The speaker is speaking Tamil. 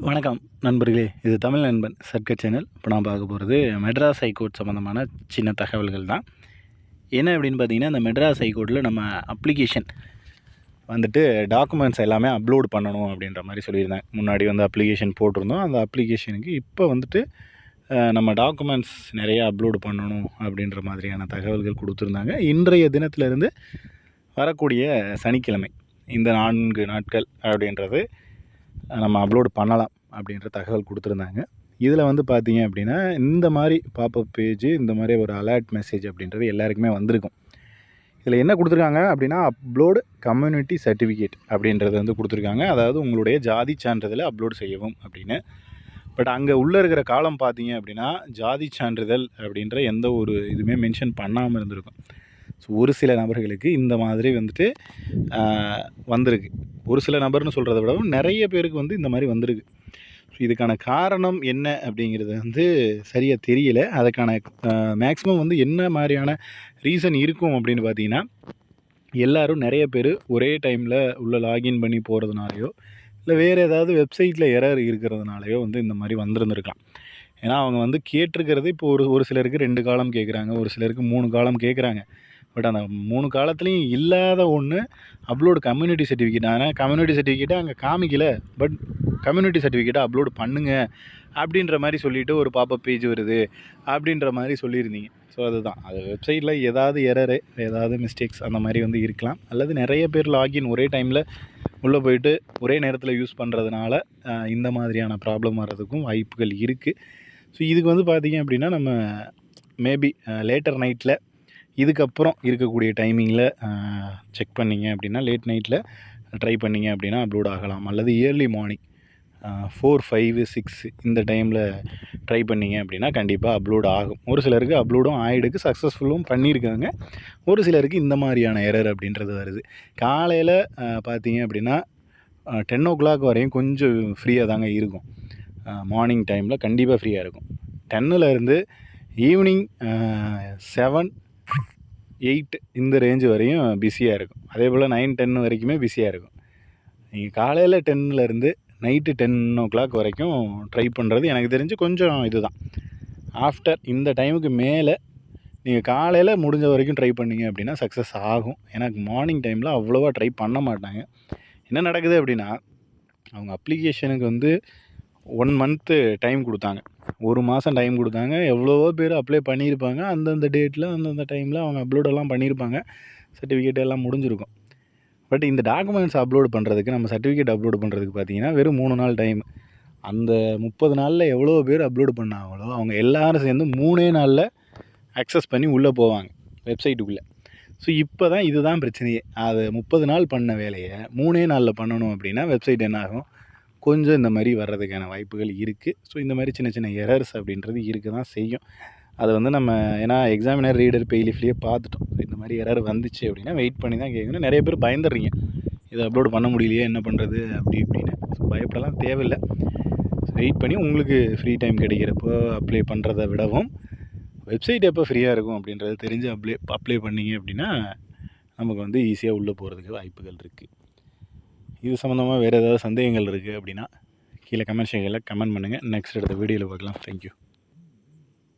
வணக்கம் நண்பர்களே, இது தமிழ் நண்பன் சர்க்கட் சேனல். இப்போ நான் பார்க்க போகிறது மெட்ராஸ் ஹைகோர்ட் சம்மந்தமான சின்ன தகவல்கள் தான். என்ன அப்படின்னு பார்த்தீங்கன்னா, இந்த மெட்ராஸ் ஹைகோர்ட்டில் நம்ம அப்ளிகேஷன் வந்துட்டு டாக்குமெண்ட்ஸ் எல்லாமே அப்லோட் பண்ணணும் அப்படின்ற மாதிரி சொல்லியிருந்தாங்க. முன்னாடி வந்து அப்ளிகேஷன் போட்டிருந்தோம். அந்த அப்ளிகேஷனுக்கு இப்போ வந்துட்டு நம்ம டாக்குமெண்ட்ஸ் நிறையா அப்லோடு பண்ணணும் அப்படின்ற மாதிரியான தகவல்கள் கொடுத்துருந்தாங்க. இன்றைய தினத்திலிருந்து வரக்கூடிய சனிக்கிழமை இந்த 4 நாட்கள் அப்படின்றது நம்ம அப்லோடு பண்ணலாம் அப்படின்ற தகவல் கொடுத்துருந்தாங்க. இதில் வந்து பார்த்தீங்க அப்படின்னா, இந்த மாதிரி பாப்பப் பேஜ், இந்த மாதிரி ஒரு அலர்ட் மெசேஜ் அப்படின்றது எல்லாருக்குமே வந்திருக்கும். இதில் என்ன கொடுத்துருக்காங்க அப்படின்னா, அப்லோடு கம்யூனிட்டி சர்டிஃபிகேட் அப்படின்றது வந்து கொடுத்துருக்காங்க. அதாவது உங்களுடைய ஜாதி சான்றிதழை அப்லோடு செய்யவும் அப்படின்னு. பட் அங்கே உள்ளே இருக்கிற காலம் பார்த்தீங்க அப்படின்னா, ஜாதி சான்றிதழ் அப்படின்ற எந்த ஒரு இதுவுமே மென்ஷன் பண்ணாமல் இருந்திருக்கும். ஸோ ஒரு சில நபர்களுக்கு இந்த மாதிரி வந்துட்டு வந்திருக்கு. ஒரு சில நபர்னு சொல்கிறத விடவும் நிறைய பேருக்கு வந்து இந்த மாதிரி வந்திருக்கு. இதுக்கான காரணம் என்ன அப்படிங்கிறது வந்து சரியாக தெரியல. அதுக்கான மேக்ஸிமம் வந்து என்ன மாதிரியான ரீசன் இருக்கும் அப்படின்னு பார்த்தீங்கன்னா, எல்லோரும் நிறைய பேர் ஒரே டைமில் உள்ள லாகின் பண்ணி போகிறதுனாலையோ, இல்லை வேறு ஏதாவது வெப்சைட்டில் எரர் இருக்கிறதுனாலையோ வந்து இந்த மாதிரி வந்திருந்துருக்கலாம். ஏன்னா அவங்க வந்து கேட்டிருக்கிறது இப்போ ஒரு சிலருக்கு 2 காலம் கேட்குறாங்க, ஒரு சிலருக்கு 3 காலம் கேட்குறாங்க. பட் அந்த 3 காலத்துலேயும் இல்லாத ஒன்று அப்லோடு கம்யூனிட்டி சர்டிஃபிகேட். ஆனால் கம்யூனிட்டி சர்டிஃபிகேட்டை அங்கே காமிக்கல. பட் கம்யூனிட்டி சர்டிஃபிகேட்டை அப்லோடு பண்ணுங்க அப்படின்ற மாதிரி சொல்லிவிட்டு ஒரு பாப்பப் பேஜ் வருது அப்படின்ற மாதிரி சொல்லியிருந்தீங்க. ஸோ அதுதான், அது வெப்சைட்டில் ஏதாவது எரரு, ஏதாவது மிஸ்டேக்ஸ் அந்த மாதிரி வந்து இருக்கலாம். அல்லது நிறைய பேர் லாகின் ஒரே டைமில் உள்ளே போயிட்டு ஒரே நேரத்தில் யூஸ் பண்ணுறதுனால இந்த மாதிரியான ப்ராப்ளம் வர்றதுக்கும் வாய்ப்புகள் இருக்குது. ஸோ இதுக்கு வந்து பார்த்திங்க அப்படின்னா, நம்ம மேபி லேட்டர் நைட்டில் இதுக்கப்புறம் இருக்கக்கூடிய டைமிங்கில் செக் பண்ணிங்க அப்படின்னா, லேட் நைட்டில் ட்ரை பண்ணிங்க அப்படின்னா அப்லோட் ஆகலாம். அல்லது இயர்லி மார்னிங் 4, 5, 6 இந்த டைமில் ட்ரை பண்ணிங்க அப்படின்னா கண்டிப்பாக அப்லோட் ஆகும். ஒரு சிலருக்கு அப்லோடும் ஆகிடுக்கு, சக்ஸஸ்ஃபுல்லும் பண்ணியிருக்காங்க. ஒரு சிலருக்கு இந்த மாதிரியான எரர் அப்படின்றது வருது. காலையில் பார்த்தீங்க அப்படின்னா 10 வரையும் கொஞ்சம் ஃப்ரீயாக தாங்க இருக்கும். மார்னிங் டைமில் கண்டிப்பாக ஃப்ரீயாக இருக்கும். 10லேருந்து ஈவினிங் 7, 8 இந்த ரேஞ்சு வரையும் பிஸியாக இருக்கும். அதே போல் 9, 10 வரைக்குமே பிஸியாக இருக்கும். நீங்கள் காலையில் 10லேருந்து நைட்டு 10 வரைக்கும் ட்ரை பண்ணுறது எனக்கு தெரிஞ்சு கொஞ்சம் இதுதான். ஆஃப்டர் இந்த டைமுக்கு மேலே நீங்கள் காலையில் முடிஞ்ச வரைக்கும் ட்ரை பண்ணிங்க அப்படின்னா சக்ஸஸ் ஆகும். ஏன்னா மார்னிங் டைமில் அவ்வளோவா ட்ரை பண்ண மாட்டாங்க. என்ன நடக்குது அப்படின்னா, அவங்க அப்ளிகேஷனுக்கு வந்து 1 மந்த்து டைம் கொடுத்தாங்க, 1 மாதம் டைம் கொடுத்தாங்க. எவ்வளவோ பேர் அப்ளை பண்ணியிருப்பாங்க. அந்தந்த டேட்டில் அந்தந்த டைமில் அவங்க அப்லோடெல்லாம் பண்ணியிருப்பாங்க. சர்டிஃபிகேட் எல்லாம் முடிஞ்சிருக்கும். பட் இந்த டாக்குமெண்ட்ஸ் அப்லோடு பண்ணுறதுக்கு, நம்ம சர்டிஃபிகேட் அப்லோடு பண்ணுறதுக்கு பார்த்தீங்கன்னா வெறும் 3 நாள் டைம். அந்த 30 நாளில் எவ்வளோ பேர் அப்லோடு பண்ணாங்களோ அவங்க எல்லோரும் சேர்ந்து 3 நாளில் அக்சஸ் பண்ணி உள்ளே போவாங்க வெப்சைட்டுக்குள்ளே. ஸோ இப்போ தான் இதுதான் பிரச்சனையே. அது 30 நாள் பண்ண வேலையை 3 நாளில் பண்ணணும் அப்படின்னா வெப்சைட் என்ன ஆகும், கொஞ்சம் இந்த மாதிரி வர்றதுக்கான வாய்ப்புகள் இருக்குது. ஸோ இந்த மாதிரி சின்ன சின்ன எரர்ஸ் அப்படின்றது இருக்க தான் செய்யும். அதை வந்து நம்ம ஏன்னா எக்ஸாமினர் ரீடர் பெய்லிஃப்லேயே பார்த்துட்டோம். இந்த மாதிரி எரர் வந்துச்சு அப்படின்னா வெயிட் பண்ணி தான் கேட்கணும். நிறைய பேர் பயந்துடுறீங்க, இதை அப்லோட் பண்ண முடியலையே என்ன பண்ணுறது அப்படி இப்படின்னு. ஸோ பயப்படலாம் தேவையில்லை. வெயிட் பண்ணி உங்களுக்கு ஃப்ரீ டைம் கிடைக்கிறப்போ அப்ளை பண்ணுறதை விடவும், வெப்சைட் எப்போ ஃப்ரீயாக இருக்கும் அப்படின்றது தெரிஞ்சு அப்ளை பண்ணிங்க அப்படின்னா நமக்கு வந்து ஈஸியாக உள்ளே போகிறதுக்கு வாய்ப்புகள் இருக்குது. இது சம்மந்தமாக வேறு ஏதாவது சந்தேகங்கள் இருக்குது அப்படின்னா கீழே கமெண்ட் செக்ஷனில் கமெண்ட் பண்ணுங்கள். நெக்ஸ்ட் அடுத்த வீடியோவில் பார்க்கலாம். தேங்க்யூ.